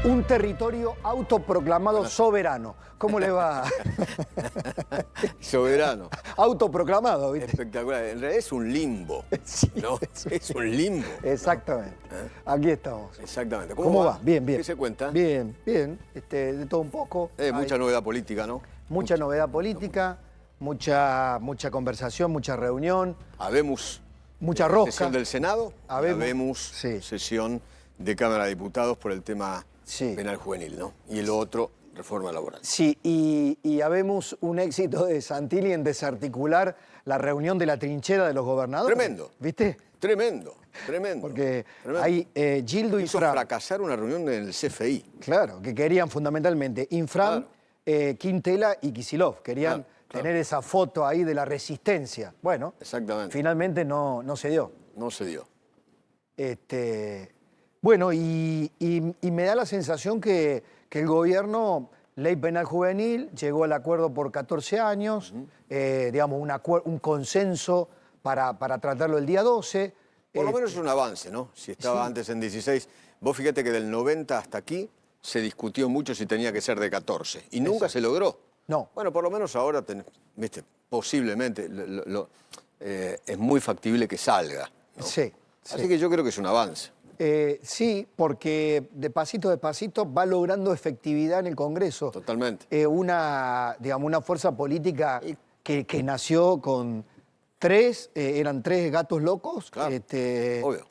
Un territorio autoproclamado soberano. ¿Cómo le va? Soberano. Autoproclamado, ¿viste? Espectacular. En realidad es un limbo. Sí, ¿No? Es un limbo. Exactamente. ¿no? Aquí estamos. Exactamente. ¿Cómo va? Bien, bien. ¿Qué se cuenta? Bien, bien. De todo un poco. Mucha novedad política, ¿no? Mucha novedad política, mucha conversación, mucha reunión. Habemos mucha rosca. Sesión del Senado. Habemos sí. Sesión de Cámara de Diputados por el tema sí. penal juvenil, ¿no? Y el otro, reforma laboral. Sí, y habemos un éxito de Santilli en desarticular la reunión de la trinchera de los gobernadores. Tremendo. ¿Viste? Tremendo, tremendo. Porque tremendo. hay Gildo Hizo Infram. fracasar una reunión en el CFI. Claro, que querían fundamentalmente Infram, Quintela y Kicillof. Querían tener esa foto ahí de la resistencia. Bueno, exactamente. Finalmente no se dio. No se dio. Bueno, y me da la sensación que el gobierno, ley penal juvenil, llegó al acuerdo por 14 años, digamos, un consenso para tratarlo el día 12. Por lo menos es un avance, ¿no? Si estaba antes en 16. Vos fíjate que del 90 hasta aquí se discutió mucho si tenía que ser de 14. Y nunca se logró. No. Bueno, por lo menos ahora, viste, posiblemente es muy factible que salga, ¿no? Sí. Así que yo creo que es un avance. Sí, porque de pasito va logrando efectividad en el Congreso. Totalmente. Digamos, una fuerza política que nació con eran tres gatos locos. Claro, obvio.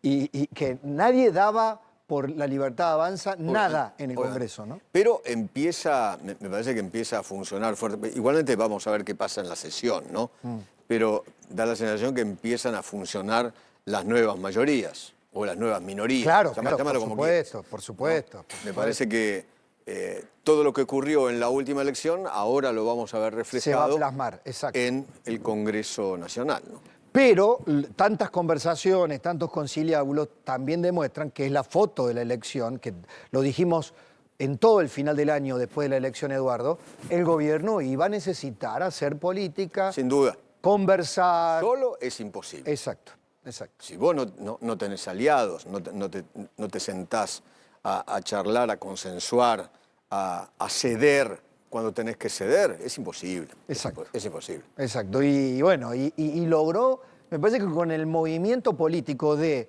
Y que nadie daba por la libertad avanza nada en el Congreso, ¿no? Pero me parece que empieza a funcionar fuerte. Igualmente vamos a ver qué pasa en la sesión, ¿no? Pero da la sensación que empiezan a funcionar las nuevas mayorías o las nuevas minorías. Claro, por supuesto. Me parece que todo lo que ocurrió en la última elección ahora lo vamos a ver reflejado. Se va a plasmar, exacto. En el Congreso Nacional, ¿no? Pero tantas conversaciones, tantos conciliábulos también demuestran que es la foto de la elección, que lo dijimos en todo el final del año después de la elección, Eduardo, el gobierno iba a necesitar hacer política. Sin duda. Conversar. Solo es imposible. Exacto. Si vos no tenés aliados, no te sentás a charlar, a consensuar, a ceder cuando tenés que ceder, es imposible. Exacto. Es imposible. Exacto. Y bueno, y logró, me parece que con el movimiento político de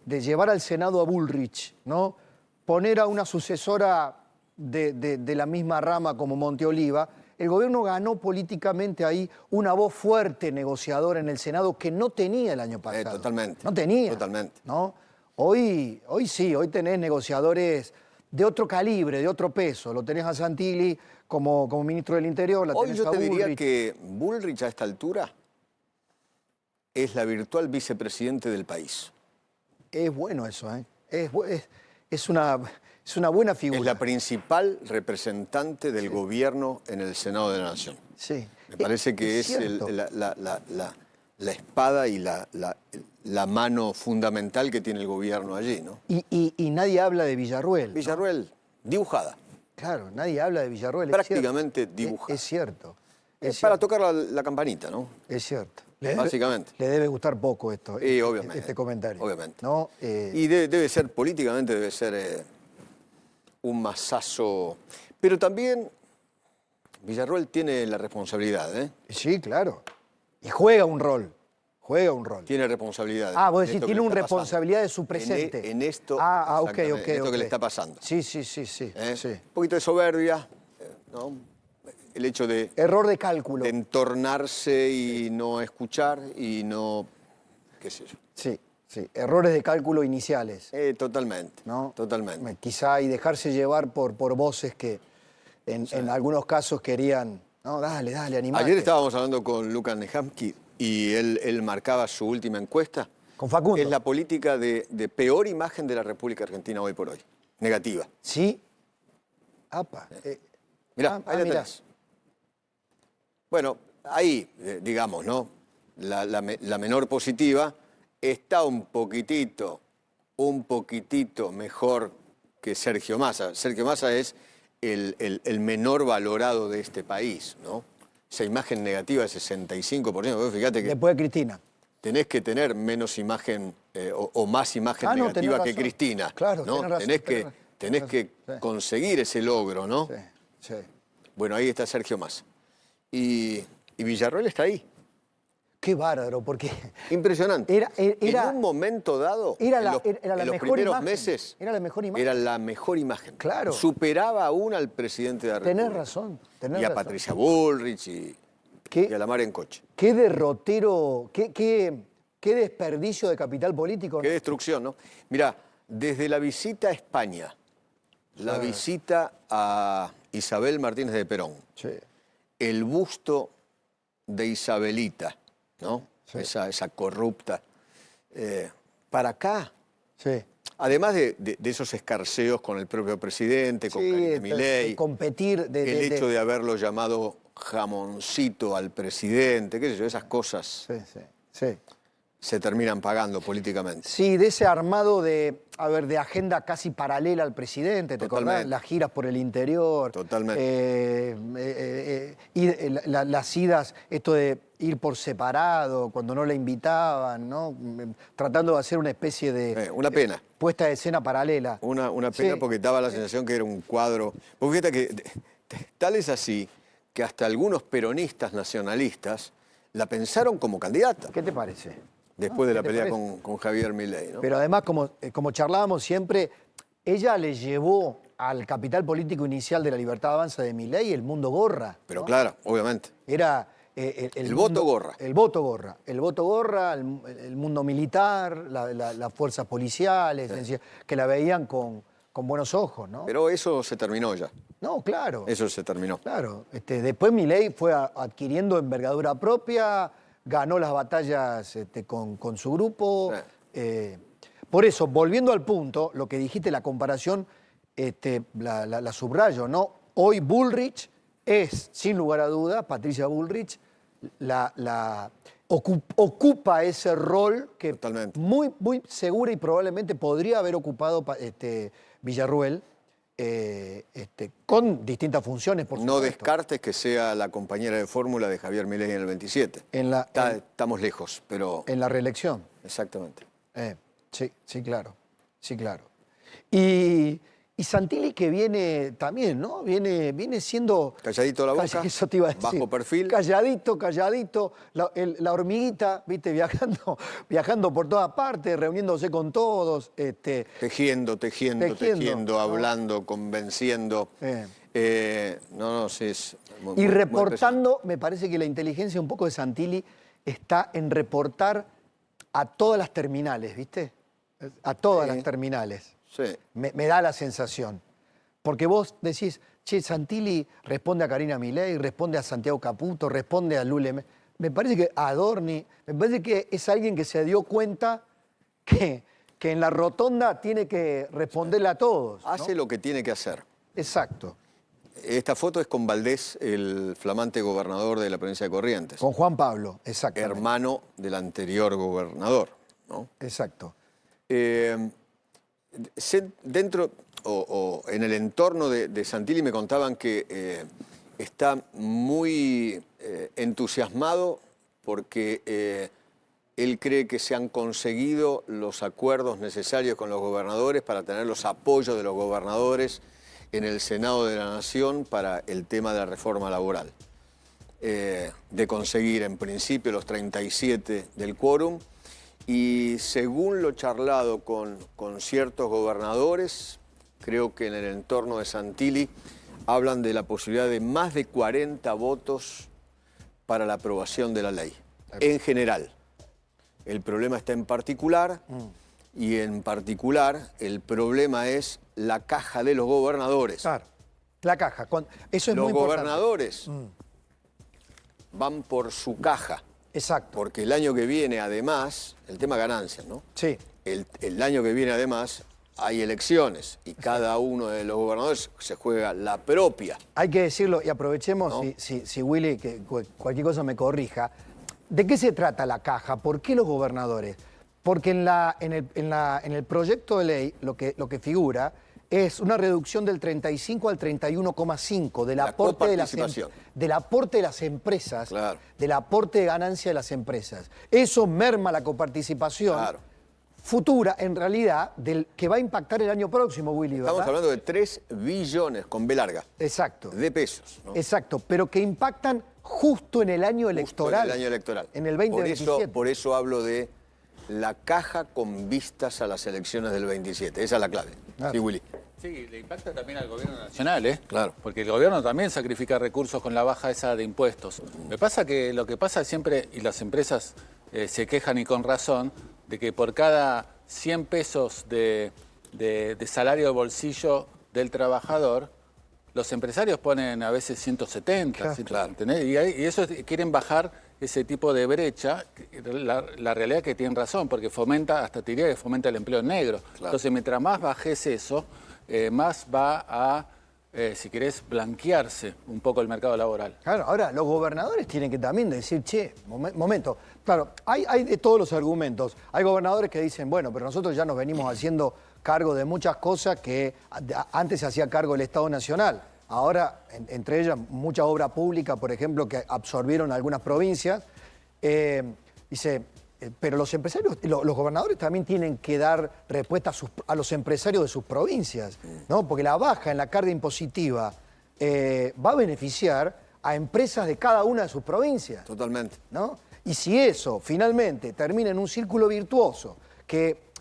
llevar al Senado a Bullrich, ¿no? Poner a una sucesora de la misma rama como Monteoliva, el gobierno ganó políticamente ahí una voz fuerte negociadora en el Senado que no tenía el año pasado. Totalmente. No tenía. Totalmente. ¿No? Hoy sí, hoy tenés negociadores de otro calibre, de otro peso. Lo tenés a Santilli como ministro del Interior, la tenés Hoy yo a te Bullrich. diría que Bullrich a esta altura es la virtual vicepresidente del país. Es bueno eso, ¿eh? Es una buena figura. Es la principal representante del gobierno en el Senado de la Nación. Sí. Me parece que es la espada y la mano fundamental que tiene el gobierno allí, ¿no? Y nadie habla de Villarruel. Villarruel, dibujada. Claro, nadie habla de Villarruel. Prácticamente dibujada. Es cierto. Para tocar la campanita, ¿no? Es cierto. Básicamente. Le debe gustar poco esto, obviamente, este comentario. Obviamente. ¿No? Y debe ser, políticamente debe ser un masazo. Pero también Villarruel tiene la responsabilidad, ¿eh? Sí, claro. Y juega un rol. Tiene responsabilidad. Vos decís, tiene una responsabilidad de su presente. En esto, ok. en esto que le está pasando. Sí. Un poquito de soberbia, ¿no? El hecho de... Error de cálculo. De entornarse y no escuchar y no... qué sé yo. Sí. Errores de cálculo iniciales. Totalmente, ¿no? Totalmente. Quizá y dejarse llevar por voces que en algunos casos querían... No, dale, animate. Ayer estábamos hablando con Lucas Nehamsky y él marcaba su última encuesta. Con Facundo. Es la política de peor imagen de la República Argentina hoy por hoy. Negativa. Sí. Apa. Mirá, ahí la tenés. Bueno, ahí, digamos, ¿no? La menor positiva está un poquitito mejor que Sergio Massa. Sergio Massa es el menor valorado de este país, ¿no? Esa imagen negativa de 65%. Fíjate que después de Cristina. Tenés que tener menos imagen o más imagen negativa que Cristina. Claro, ¿no? Tenés tenés que conseguir ese logro, ¿no? Sí, sí. Bueno, ahí está Sergio Massa. Y Villarroel está ahí. Qué bárbaro, porque Impresionante. En un momento dado, era en los mejor primeros imagen. meses, Era la mejor imagen. era la mejor imagen. Claro. Superaba aún al presidente de la República. Tenés razón. Y a Patricia Bullrich y a la mar en coche. Qué derrotero, qué desperdicio de capital político. Qué destrucción, ¿no? Mirá, desde la visita a España, la visita a Isabel Martínez de Perón, Sí. el busto de Isabelita, ¿no? Sí. Esa corrupta. Para acá, Sí. además de esos escarceos con el propio presidente, con Karina Milei, competir el hecho de haberlo llamado jamoncito al presidente, qué sé yo, esas cosas Sí. se terminan pagando políticamente. Sí, de ese armado de agenda casi paralela al presidente, ¿te acordás? Totalmente. Las giras por el interior. Totalmente. Las idas, esto de ir por separado, cuando no la invitaban, ¿no? Tratando de hacer una especie de... Una pena. Puesta de escena paralela. Una pena Sí. porque daba la sensación que era un cuadro. Porque fíjate que tal es así que hasta algunos peronistas nacionalistas la pensaron como candidata ¿Qué te parece? después de la ¿qué te pelea parece? con Javier Milei, ¿no? Pero además, como charlábamos siempre, ella le llevó al capital político inicial de la Libertad Avanza de Milei el mundo gorra. Pero ¿no? claro, obviamente. Era El voto gorra. El voto gorra. El voto gorra, el mundo militar, las fuerzas policiales, que la veían con buenos ojos, ¿no? Pero eso se terminó ya. No, claro. Eso se terminó. Claro. Después Milei fue adquiriendo envergadura propia, ganó las batallas con su grupo. Por eso, volviendo al punto, lo que dijiste, la comparación, la subrayo, ¿no? Hoy Bullrich es, sin lugar a duda, Patricia Bullrich, ocupa ese rol que Totalmente. muy, muy segura y probablemente podría haber ocupado Villarroel, con distintas funciones, por supuesto. No descartes que sea la compañera de fórmula de Javier Milei en el 27. Estamos lejos, pero... En la reelección. Exactamente. Sí, claro. Sí, claro. Y Santilli, que viene también, ¿no? Viene siendo... Calladito la boca, eso te iba a decir. bajo perfil. Calladito. La hormiguita, ¿viste? Viajando por todas partes, reuniéndose con todos. Tejiendo, hablando, convenciendo. Sí, es Y reportando, me parece que la inteligencia un poco de Santilli está en reportar a todas las terminales, ¿viste? A todas las terminales. Sí. Me da la sensación. Porque vos decís, che, Santilli responde a Karina Milei, responde a Santiago Caputo, responde a Lule. Me parece que a Adorni, me parece que es alguien que se dio cuenta que en la rotonda tiene que responderle a todos, ¿no? Hace lo que tiene que hacer. Exacto. Esta foto es con Valdés, el flamante gobernador de la provincia de Corrientes. Con Juan Pablo, exactamente. Hermano del anterior gobernador, ¿no? Exacto. Dentro o en el entorno de Santilli me contaban que está muy entusiasmado porque él cree que se han conseguido los acuerdos necesarios con los gobernadores para tener los apoyos de los gobernadores en el Senado de la Nación para el tema de la reforma laboral. De conseguir en principio los 37 del quórum. Y según lo charlado con ciertos gobernadores, creo que en el entorno de Santilli hablan de la posibilidad de más de 40 votos para la aprobación de la ley, en general. El problema está en particular, y en particular el problema es la caja de los gobernadores. Claro, la caja. Eso es los muy importante. gobernadores van por su caja. Exacto. Porque el año que viene, además, el tema ganancias, ¿no? Sí. El año que viene, además, hay elecciones y cada uno de los gobernadores se juega la propia. Hay que decirlo y aprovechemos, ¿no? si Willy, que cualquier cosa me corrija, ¿de qué se trata la caja? ¿Por qué los gobernadores? Porque en el proyecto de ley lo que figura es una reducción del 35 al 31,5 del aporte de las empresas, claro. del aporte de ganancia de las empresas. Eso merma la coparticipación. Claro. futura, en realidad, del que va a impactar el año próximo, Willy, ¿verdad? Estamos hablando de 3 billones, con B larga, Exacto. de pesos, ¿no? Exacto, pero que impactan justo en el año electoral. En el año electoral. En el 2027. Por eso hablo de la caja con vistas a las elecciones del 27. Esa es la clave. Claro. Sí, Willy. Sí, le impacta también al gobierno nacional, ¿eh? Claro. Porque el gobierno también sacrifica recursos con la baja esa de impuestos. Me pasa que lo que pasa siempre, y las empresas se quejan y con razón, de que por cada 100 pesos de salario de bolsillo del trabajador, los empresarios ponen a veces 170, Claro. 100, ¿entendés? Y eso quieren bajar ese tipo de brecha. La realidad es que tienen razón, porque fomenta, hasta te diría que fomenta el empleo negro. Claro. Entonces, mientras más bajes eso, más va a, si querés, blanquearse un poco el mercado laboral. Claro, ahora los gobernadores tienen que también decir, che, momento. Claro, hay de todos los argumentos. Hay gobernadores que dicen, bueno, pero nosotros ya nos venimos haciendo cargo de muchas cosas que antes se hacía cargo el Estado Nacional. Ahora, entre ellas, mucha obra pública, por ejemplo, que absorbieron algunas provincias. Dice, pero los empresarios, los gobernadores también tienen que dar respuesta a los empresarios de sus provincias, ¿no? Porque la baja en la carga impositiva va a beneficiar a empresas de cada una de sus provincias. Totalmente. ¿No? Y si eso finalmente termina en un círculo virtuoso que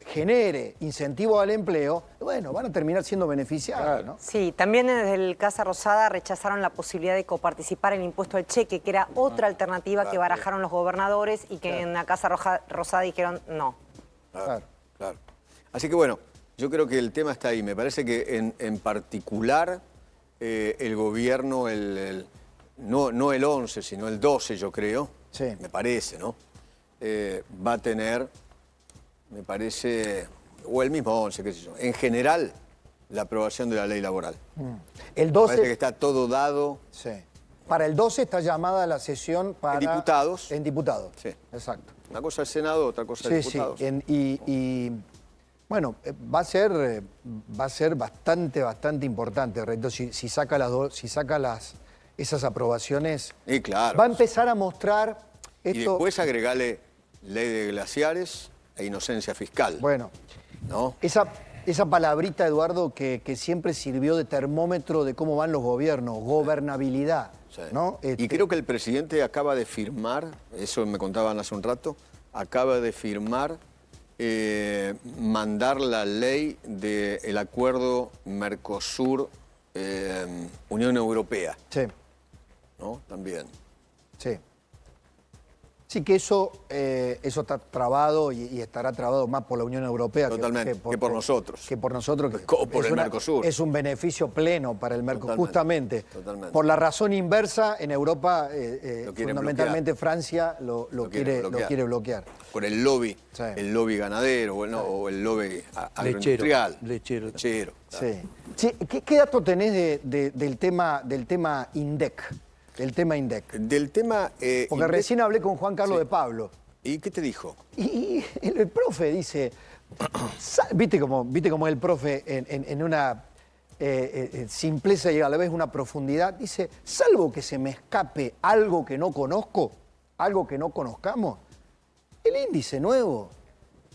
genere incentivo al empleo, bueno, van a terminar siendo beneficiados, ¿no? Sí, también desde el Casa Rosada rechazaron la posibilidad de coparticipar en el impuesto al cheque, que era otra alternativa que barajaron los gobernadores y que en la Casa Rosada dijeron no. Claro, claro. Así que bueno, yo creo que el tema está ahí. Me parece que en particular el gobierno, no el 11, sino el 12, yo creo, Sí. me parece, ¿no? Va a tener, me parece, o el mismo 11, qué sé yo, en general, la aprobación de la ley laboral. El Me 12, parece que está todo dado. sí. Para el 12 está llamada la sesión para... En diputados. En diputados, Sí. exacto. Una cosa es Senado, otra cosa es Sí, sí. diputados. Bueno, va a ser bastante importante, Reto, si saca esas aprobaciones. Y claro. Va a empezar a mostrar Y esto. después agregale ley de glaciares e inocencia fiscal. Bueno, ¿No? esa palabrita, Eduardo, que siempre sirvió de termómetro de cómo van los gobiernos, gobernabilidad. Sí. ¿No? Y creo que el presidente acaba de firmar, eso me contaban hace un rato, acaba de firmar mandar la ley del acuerdo Mercosur-Unión Europea, Sí, ¿no? También. sí. Sí, que eso está trabado y estará trabado más por la Unión Europea Totalmente, que por nosotros. Que por nosotros. Que O por es el Mercosur. Es un beneficio pleno para el Mercosur, Totalmente, justamente. totalmente. Por la razón inversa, en Europa, Lo quieren fundamentalmente Francia lo quiere bloquear. Por el lobby, Sí. el lobby ganadero o el lobby agroindustrial. Lechero. Lechero. Sí. Sí, ¿qué dato tenés del tema INDEC? Del tema INDEC. Del tema... Porque recién hablé con Juan Carlos Sí. de Pablo. ¿Y qué te dijo? Y el profe dice, ¿viste cómo es el profe en una simpleza y a la vez una profundidad? Dice, salvo que se me escape algo que no conozco, algo que no conozcamos, el índice nuevo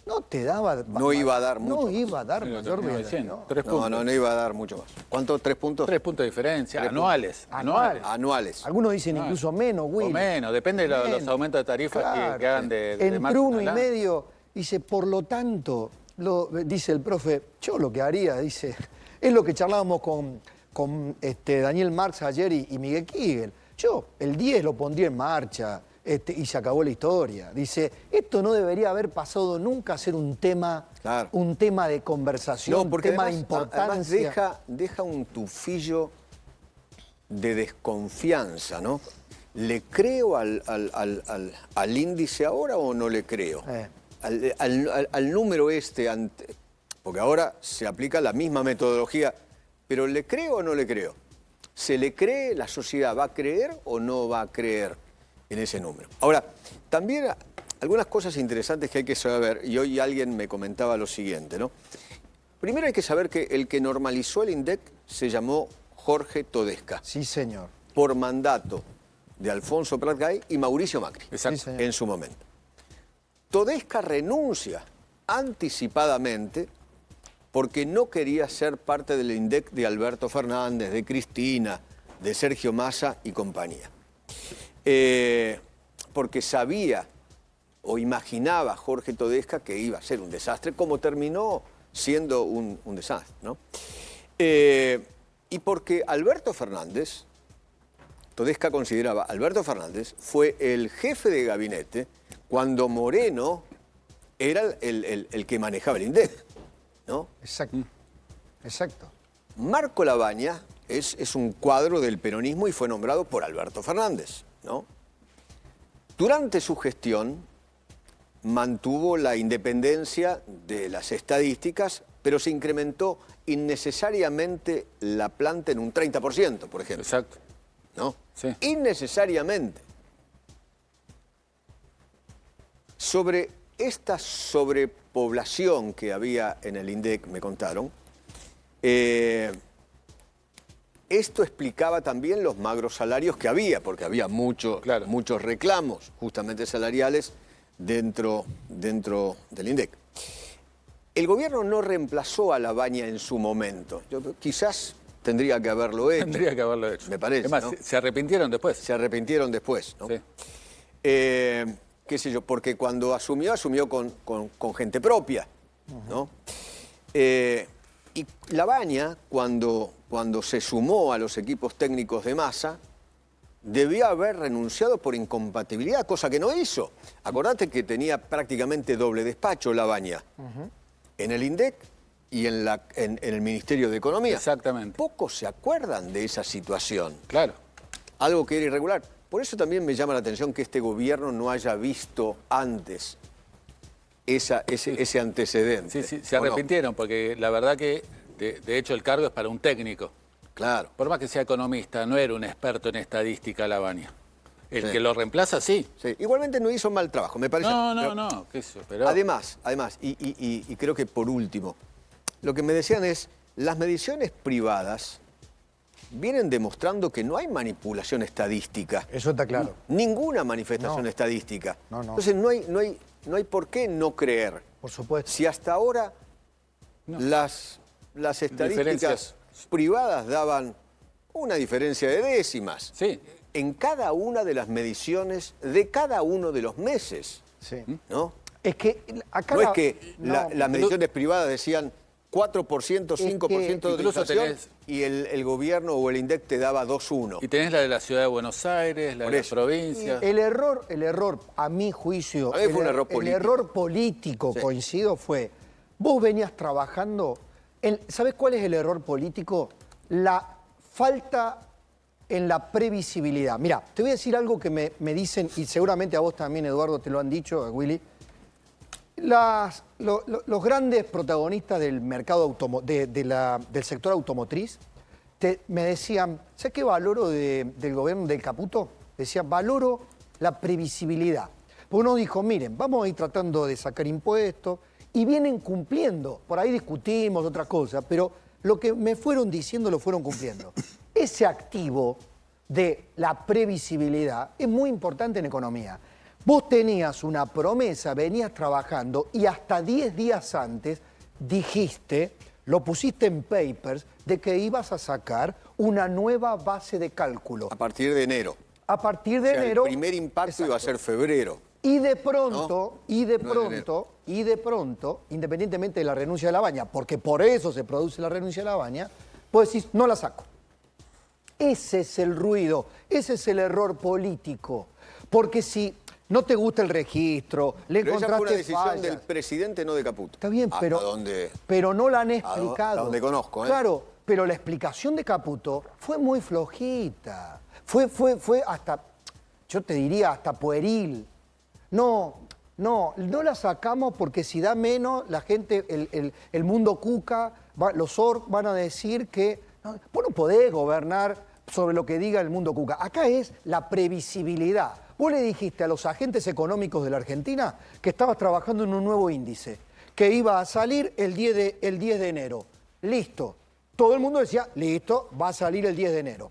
no te daba... No iba a dar mucho No más. iba a dar Lo mayor terminó vida, diciendo, ¿no? 3 puntos. No iba a dar mucho más. ¿Cuánto? ¿3 puntos? 3 puntos de diferencia, Tres anuales. Anuales. Anuales. Algunos dicen No, incluso menos, Will. O menos, depende de los Menos. aumentos de tarifas Claro. que hagan de Entre marzo en 1,5, adelante. dice, por lo tanto, dice el profe, yo lo que haría, dice, es lo que charlábamos con Daniel Marx ayer y Miguel Kigel. Yo el 10 lo pondría en marcha y se acabó la historia. Dice, esto no debería haber pasado nunca a ser un tema, Claro. un tema de conversación, un tema de además importancia. deja un tufillo de desconfianza, ¿no? ¿Le creo al índice ahora o no le creo? Al número porque ahora se aplica la misma metodología, pero ¿le creo o no le creo? ¿Se le cree? ¿La sociedad va a creer o no va a creer en ese número? Ahora, también algunas cosas interesantes que hay que saber, y hoy alguien me comentaba lo siguiente, ¿no? Primero hay que saber que el que normalizó el INDEC se llamó Jorge Todesca, Sí, señor. por mandato de Alfonso Prat Gay y Mauricio Macri, Exacto. Sí, señor. en su momento. Todesca renuncia anticipadamente porque no quería ser parte del INDEC de Alberto Fernández, de Cristina, de Sergio Massa y compañía. Porque sabía o imaginaba Jorge Todesca que iba a ser un desastre, como terminó siendo un desastre, ¿no? Y porque Alberto Fernández, Todesca consideraba, Alberto Fernández fue el jefe de gabinete cuando Moreno era el que manejaba el INDEC, ¿no? Exacto. Exacto. Marco Labaña es un cuadro del peronismo y fue nombrado por Alberto Fernández, ¿no? Durante su gestión mantuvo la independencia de las estadísticas, pero se incrementó innecesariamente la planta en un 30%, por ejemplo. Exacto. ¿No? Sí. Innecesariamente. Sobre esta sobrepoblación que había en el INDEC, me contaron, esto explicaba también los magros salarios que había, porque había muchos reclamos justamente salariales dentro del INDEC. El gobierno no reemplazó a Labaña en su momento. Quizás tendría que haberlo hecho. Tendría que haberlo hecho. Me parece, Es más, ¿no? se arrepintieron después. Se arrepintieron después, ¿no? Sí. Qué sé yo, porque cuando asumió con gente propia, ¿no? Y Labaña, cuando se sumó a los equipos técnicos de Massa, debió haber renunciado por incompatibilidad, cosa que no hizo. Acordate que tenía prácticamente doble despacho Labaña, en el INDEC y en el Ministerio de Economía. Exactamente. Pocos se acuerdan de esa situación. Claro. Algo que era irregular. Por eso también me llama la atención que este gobierno no haya visto antes ese antecedente. Sí, se ¿o no? arrepintieron, porque la verdad que, de hecho, el cargo es para un técnico. Claro. Por más que sea economista, no era un experto en estadística Labaña. El Sí. que lo reemplaza, sí. Sí. Igualmente no hizo mal trabajo, me parece. Pero No, qué sé yo, pero... Además, y creo que por último, lo que me decían es, las mediciones privadas vienen demostrando que no hay manipulación estadística. Eso está claro. Ninguna manifestación No. estadística. No. Entonces no hay por qué no creer. Por supuesto. Si hasta ahora las estadísticas Diferencias. privadas daban una diferencia de décimas Sí, en cada una de las mediciones de cada uno de los meses, Sí. ¿no? Es que acá... No es que no, las mediciones privadas decían 4%, 5% de incluso inflación tenés- y el gobierno o el INDEC te daba 2,1. y tenés la de la ciudad de Buenos Aires, la Por de las eso. provincias. El error, a mi juicio, A mí fue un error político. El error político, Sí. coincido, fue, vos venías trabajando, ¿sabés cuál es el error político? La falta en la previsibilidad. Mira, te voy a decir algo que me dicen, y seguramente a vos también, Eduardo, te lo han dicho, Willy. Los grandes protagonistas del mercado del sector automotriz me decían, ¿sabes qué valoro del gobierno del Caputo? Decían, valoro la previsibilidad. Porque uno dijo, miren, vamos a ir tratando de sacar impuestos y vienen cumpliendo. Por ahí discutimos otra cosa, pero lo que me fueron diciendo lo fueron cumpliendo. Ese activo de la previsibilidad es muy importante en economía. Vos tenías una promesa, venías trabajando y hasta 10 días antes dijiste, lo pusiste en papers, de que ibas a sacar una nueva base de cálculo. A partir de enero. A partir de O sea, enero... el primer impacto iba a ser febrero. Y de pronto, ¿No? y de pronto, independientemente de la renuncia de Labaña, porque por eso se produce la renuncia de Labaña, vos decís, no la saco. Ese es el ruido, ese es el error político. Porque si no te gusta el registro, le Pero esa fue una encontraste decisión fallas. del presidente, no de Caputo. Está bien, pero, pero no la han explicado. hasta donde conozco, ¿eh? Claro, pero la explicación de Caputo fue muy flojita. Fue hasta, yo te diría, hasta pueril. No la sacamos porque si da menos, la gente, el mundo cuca, los orc van a decir que no, vos no podés gobernar sobre lo que diga el mundo cuca. Acá es la previsibilidad. Vos le dijiste a los agentes económicos de la Argentina que estabas trabajando en un nuevo índice, que iba a salir el 10 de enero. Listo. Todo el mundo decía, listo, va a salir el 10 de enero.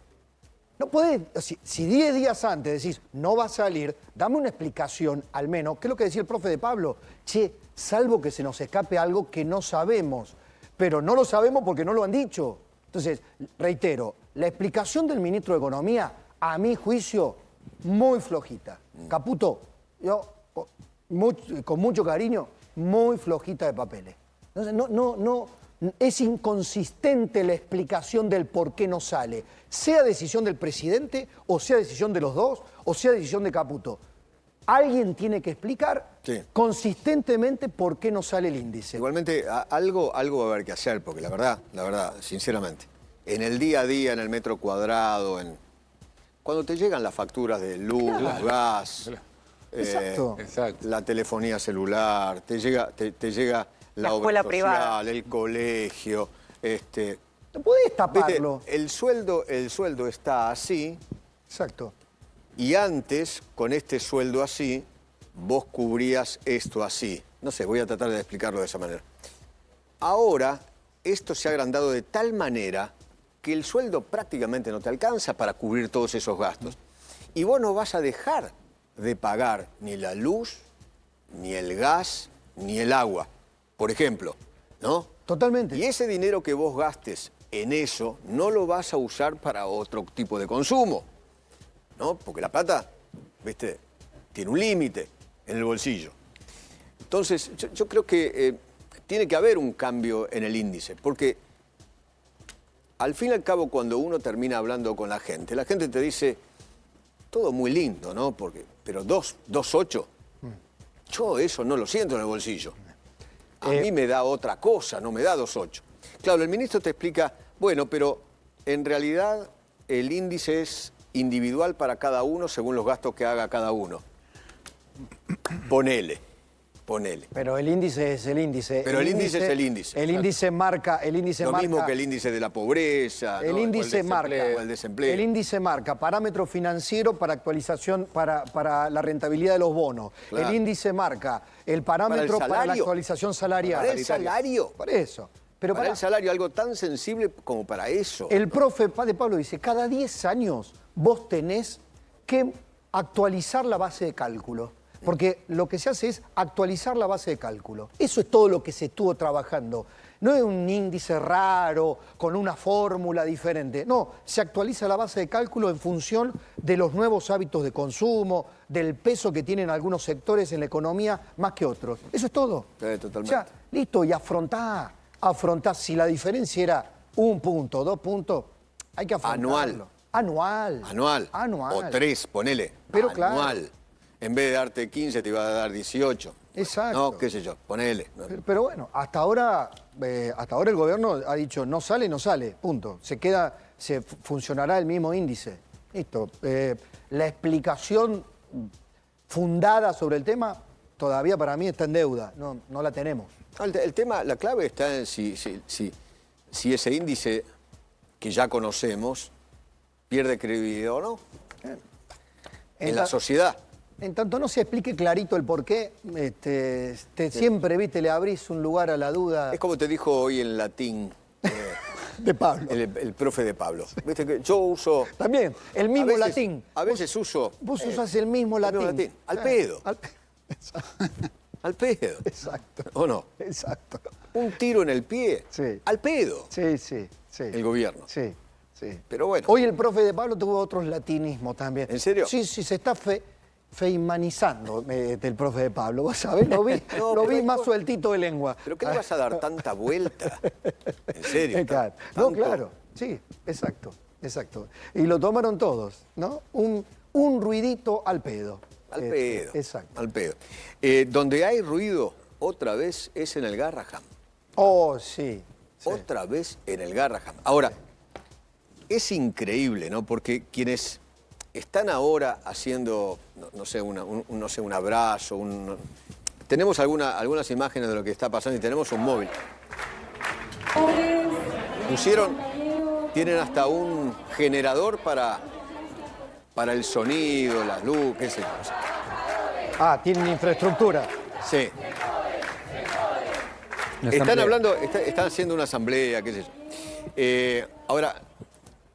No podés, si 10 días antes decís, no va a salir, dame una explicación al menos, que es lo que decía el profe de Pablo. Che, salvo que se nos escape algo que no sabemos, pero no lo sabemos porque no lo han dicho. Entonces, reitero, la explicación del ministro de Economía, a mi juicio, muy flojita. Caputo, yo, con mucho cariño, muy flojita de papeles. Entonces, no, es inconsistente la explicación del por qué no sale, sea decisión del presidente, o sea decisión de los dos, o sea decisión de Caputo. Alguien tiene que explicar consistentemente por qué no sale el índice. Igualmente, algo va a haber que hacer, porque la verdad, sinceramente, en el día a día, en el metro cuadrado, cuando te llegan las facturas de luz, gas, Exacto. la telefonía celular, te llega la obra escuela social, privada, el colegio, No podés taparlo. ¿viste? El sueldo está así. Exacto. Y antes, con este sueldo así, vos cubrías esto así. No sé, voy a tratar de explicarlo de esa manera. Ahora, esto se ha agrandado de tal manera que el sueldo prácticamente no te alcanza para cubrir todos esos gastos. Y vos no vas a dejar de pagar ni la luz, ni el gas, ni el agua, por ejemplo, ¿no? Totalmente. Y ese dinero que vos gastes en eso, no lo vas a usar para otro tipo de consumo, ¿no? Porque la plata, ¿viste?, tiene un límite en el bolsillo. Entonces, yo creo que tiene que haber un cambio en el índice, porque al fin y al cabo, cuando uno termina hablando con la gente te dice, todo muy lindo, ¿no? Pero 2.8, yo eso no lo siento en el bolsillo. A mí me da otra cosa, no me da 2.8. Claro, el ministro te explica, bueno, pero en realidad el índice es individual para cada uno según los gastos que haga cada uno. Ponele. Pero el índice es el índice. Pero el índice es el índice. El índice marca. Lo mismo que el índice de la pobreza, El ¿no? índice marca. O el desempleo. El índice marca parámetro financiero para actualización, para la rentabilidad de los bonos. Claro. El índice marca el parámetro para la salario. actualización salarial. Para el salario. Para eso. Pero para el salario, algo tan sensible como para eso. El profe de Pablo dice, cada 10 años vos tenés que actualizar la base de cálculo. Porque lo que se hace es actualizar la base de cálculo. Eso es todo lo que se estuvo trabajando. No es un índice raro, con una fórmula diferente. No, se actualiza la base de cálculo en función de los nuevos hábitos de consumo, del peso que tienen algunos sectores en la economía más que otros. Eso es todo. Totalmente. O sea, listo, y afrontá. Si la diferencia era 1 punto, 2 puntos, hay que afrontarlo. Anual. O 3, ponele. Pero anual. claro. En vez de darte 15, te iba a dar 18. Exacto. No, qué sé yo, ponele. Pero bueno, hasta ahora el gobierno ha dicho, no sale, punto. Funcionará el mismo índice. Listo. La explicación fundada sobre el tema todavía para mí está en deuda, no la tenemos. El tema, la clave está en si ese índice que ya conocemos pierde credibilidad o no en la sociedad. En tanto no se explique clarito el porqué, siempre, viste, le abrís un lugar a la duda. Es como te dijo hoy en latín de Pablo. El profe de Pablo. Viste que yo uso... También, el mismo latín. A veces uso... Vos usás el mismo latín. Al pedo. Al pedo. Exacto. ¿O no? Exacto. Un tiro en el pie. Sí. Al pedo. Sí. El gobierno. Sí. Pero bueno. Hoy el profe de Pablo tuvo otros latinismos también. ¿En serio? Sí, se está feimanizando el profe de Pablo. ¿Vos sabés? Lo vi más sueltito de lengua. ¿Pero qué le vas a dar tanta vuelta? ¿En serio? Claro. No, claro. Sí, exacto. Y lo tomaron todos, ¿no? Un ruidito al pedo. Al pedo. Exacto. Al pedo. Donde hay ruido, otra vez, es en el Garraham. Oh, sí. Otra vez en el Garraham. Ahora, es increíble, ¿no? Porque quienes están ahora haciendo, no sé, un abrazo, tenemos algunas imágenes de lo que está pasando y tenemos un móvil. Tienen hasta un generador para el sonido, la luz, qué sé yo. Tienen infraestructura. Sí. Están haciendo una asamblea, qué sé yo. Ahora,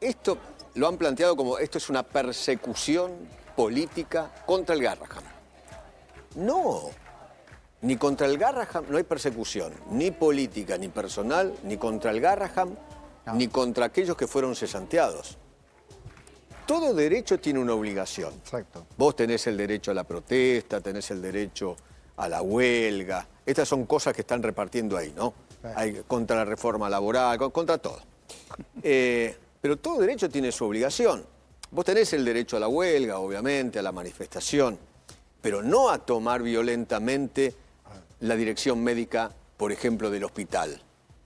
esto lo han planteado como esto es una persecución política contra el Garrahan. No, ni contra el Garrahan no hay persecución, ni política, ni personal, ni contra el Garrahan, ni contra aquellos que fueron cesanteados. Todo derecho tiene una obligación. Exacto. Vos tenés el derecho a la protesta, tenés el derecho a la huelga. Estas son cosas que están repartiendo ahí, ¿no? Hay, contra la reforma laboral, contra todo. Pero todo derecho tiene su obligación. Vos tenés el derecho a la huelga, obviamente, a la manifestación, pero no a tomar violentamente la dirección médica, por ejemplo, del hospital.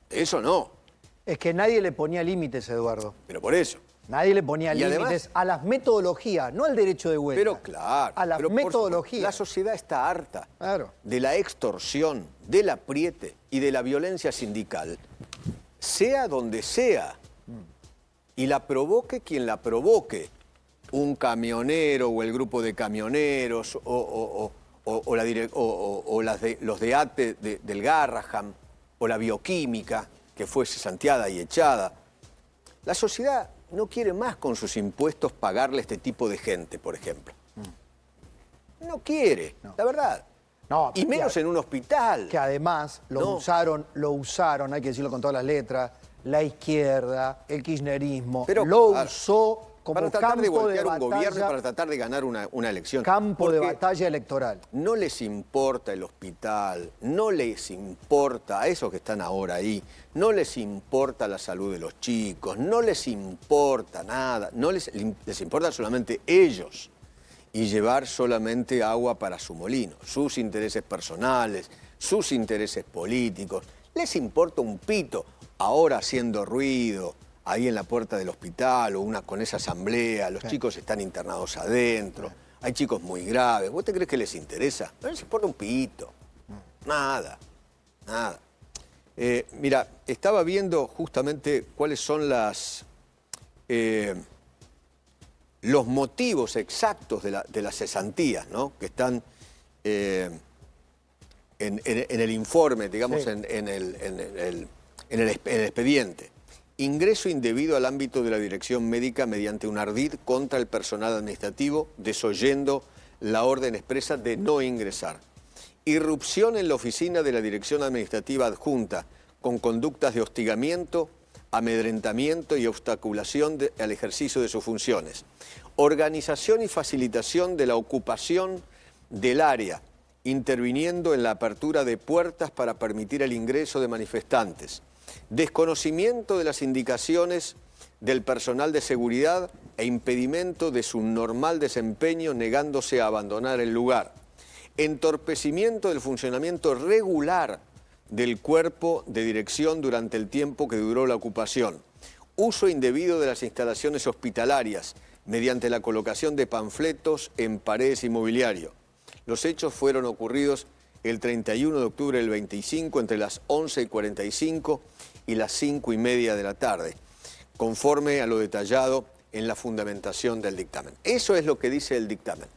Eso no. Es que nadie le ponía límites, Eduardo. Pero por eso. Nadie le ponía Y límites además, a las metodologías, no al derecho de huelga. Pero claro. A las pero metodologías. La sociedad está harta Claro. de la extorsión, del apriete y de la violencia sindical, sea donde sea. Y la provoque quien la provoque. Un camionero o el grupo de camioneros o los de ATE del Garrahan o la bioquímica que fue cesanteada y echada. La sociedad no quiere más con sus impuestos pagarle a este tipo de gente, por ejemplo. No quiere, la verdad. No, y menos en un hospital. Que además lo usaron, hay que decirlo con todas las letras, la izquierda, el kirchnerismo, Pero, lo usó como para tratar campo de voltear de un gobierno y batalla, para tratar de ganar una elección. campo de Porque batalla electoral. no les importa el hospital, no les importa a esos que están ahora ahí, no les importa la salud de los chicos, no les importa nada, les importa solamente ellos y llevar solamente agua para su molino, sus intereses personales, sus intereses políticos. Les importa un pito, ahora haciendo ruido ahí en la puerta del hospital o con esa asamblea, los chicos están internados adentro, hay chicos muy graves. ¿Vos te crees que les interesa? No les importa un pito, nada, nada. Mira, estaba viendo justamente cuáles son los motivos exactos de las cesantías, ¿no? Que están en el informe, digamos, Sí. en el expediente. Ingreso indebido al ámbito de la dirección médica mediante un ardid contra el personal administrativo, desoyendo la orden expresa de no ingresar. Irrupción en la oficina de la dirección administrativa adjunta con conductas de hostigamiento, amedrentamiento y obstaculación al ejercicio de sus funciones. Organización y facilitación de la ocupación del área, interviniendo en la apertura de puertas para permitir el ingreso de manifestantes. Desconocimiento de las indicaciones del personal de seguridad e impedimento de su normal desempeño, negándose a abandonar el lugar. Entorpecimiento del funcionamiento regular del cuerpo de dirección durante el tiempo que duró la ocupación. Uso indebido de las instalaciones hospitalarias mediante la colocación de panfletos en paredes y mobiliario. Los hechos fueron ocurridos el 31 de octubre del 25 entre las 11:45 y las 5:30 de la tarde, conforme a lo detallado en la fundamentación del dictamen. Eso es lo que dice el dictamen.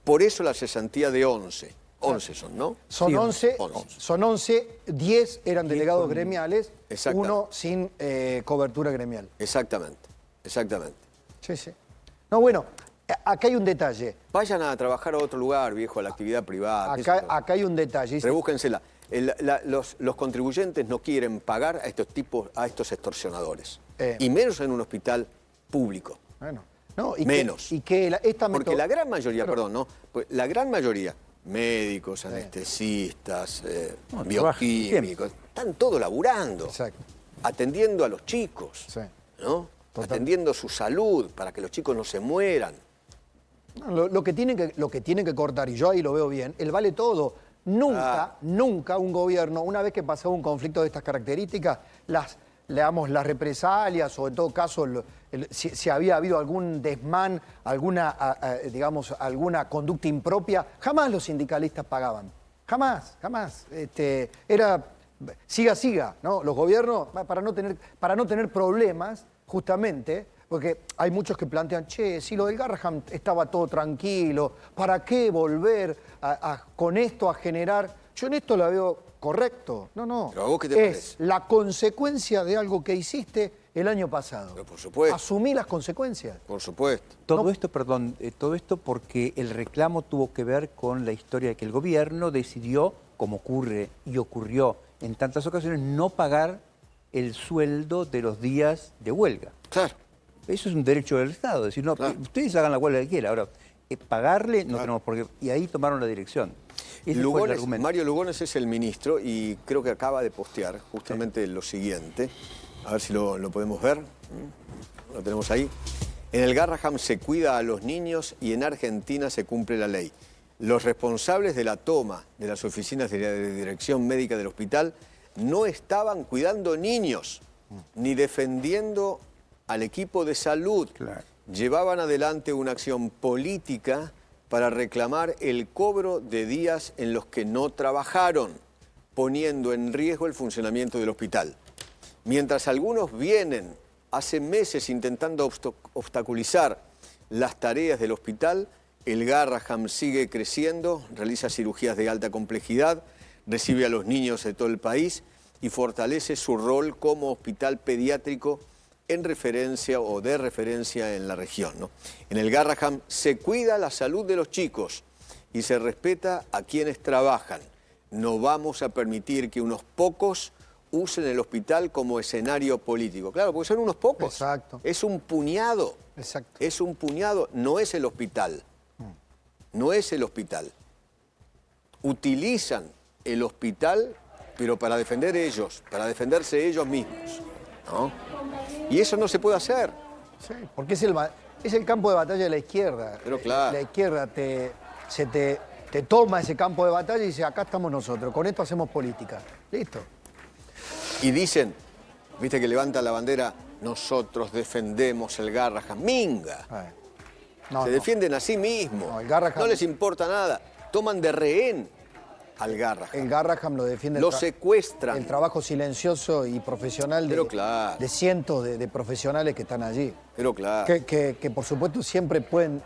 Por eso la cesantía de 11. 11 son, ¿no? Son Sí, 11, 11. son 11, 10 eran delegados gremiales, Exactamente. uno sin cobertura gremial. Exactamente, exactamente. Sí, sí. No, bueno, acá hay un detalle. Vayan a trabajar a otro lugar, viejo, a la actividad privada. Acá hay un detalle. Rebúsquensela. Los contribuyentes no quieren pagar a estos tipos, a estos extorsionadores. Y menos en un hospital público. Bueno, no, y Menos. Esta Porque la gran mayoría, perdón, ¿no? Pues la gran mayoría, médicos, anestesistas, bioquímicos, están todos laburando, Exacto. atendiendo a los chicos, Sí. ¿no? Total. Atendiendo su salud para que los chicos no se mueran. No, lo que tienen que cortar, y yo ahí lo veo bien, el vale todo. Nunca un gobierno, una vez que pasaba un conflicto de estas características, las represalias o en todo caso si había habido algún desmán, alguna conducta impropia, jamás los sindicalistas pagaban. Jamás. Era siga, ¿no? Los gobiernos, para no tener problemas, justamente, porque hay muchos que plantean, si lo del Garrahan estaba todo tranquilo, ¿para qué volver con esto a generar? Yo en esto la veo correcto. No, no. ¿Pero a vos qué te es parece? la consecuencia de algo que hiciste el año pasado. Pero por supuesto. Asumí las consecuencias. Por supuesto. Todo esto, perdón, todo esto porque el reclamo tuvo que ver con la historia de que el gobierno decidió, como ocurre y ocurrió en tantas ocasiones, no pagar el sueldo de los días de huelga. Claro. Eso es un derecho del Estado, decir, no, Claro. ustedes hagan la huelga que quieran. Ahora, pagarle no tenemos por qué. Y ahí tomaron la dirección. Ese fue el Lugones, argumento. Mario Lugones es el ministro y creo que acaba de postear justamente lo siguiente. A ver si lo podemos ver. Lo tenemos ahí. En el Garrahan se cuida a los niños y en Argentina se cumple la ley. Los responsables de la toma de las oficinas de la dirección médica del hospital no estaban cuidando niños ni defendiendo al equipo de salud. Claro. Llevaban adelante una acción política para reclamar el cobro de días en los que no trabajaron, poniendo en riesgo el funcionamiento del hospital. Mientras algunos vienen hace meses intentando obstaculizar las tareas del hospital, el Garrahan sigue creciendo, realiza cirugías de alta complejidad, recibe a los niños de todo el país y fortalece su rol como hospital pediátrico en referencia o de referencia en la región, ¿no? En el Garrahan se cuida la salud de los chicos y se respeta a quienes trabajan. No vamos a permitir que unos pocos usen el hospital como escenario político. Claro, porque son unos pocos. Exacto. Es un puñado. Exacto. Es un puñado, no es el hospital. No es el hospital. Utilizan el hospital, pero para defender ellos, para defenderse ellos mismos, ¿no? Y eso no se puede hacer. Sí, porque es el campo de batalla de la izquierda. Pero claro. La izquierda te toma ese campo de batalla y dice, acá estamos nosotros, con esto hacemos política. Listo. Y dicen, viste que levanta la bandera, nosotros defendemos el Garrahan. ¡Minga! No, Se no. defienden a sí mismos. No, el Garrahan- No les importa nada. Toman de rehén al Garrahan. El Garrahan lo defiende. Lo secuestran. El trabajo silencioso y profesional Pero claro. de cientos de profesionales que están allí. Pero claro. Que por supuesto siempre pueden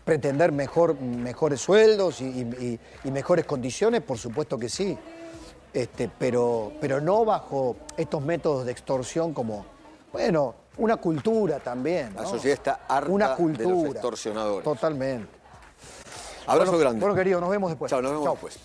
pretender mejores sueldos y mejores condiciones, por supuesto que sí. Pero no bajo estos métodos de extorsión como, bueno, una cultura también, ¿no? La sociedad está harta Una de cultura. los extorsionadores. Totalmente. Abrazo grande. Bueno, querido, nos vemos después. Chao, nos vemos Chao. después.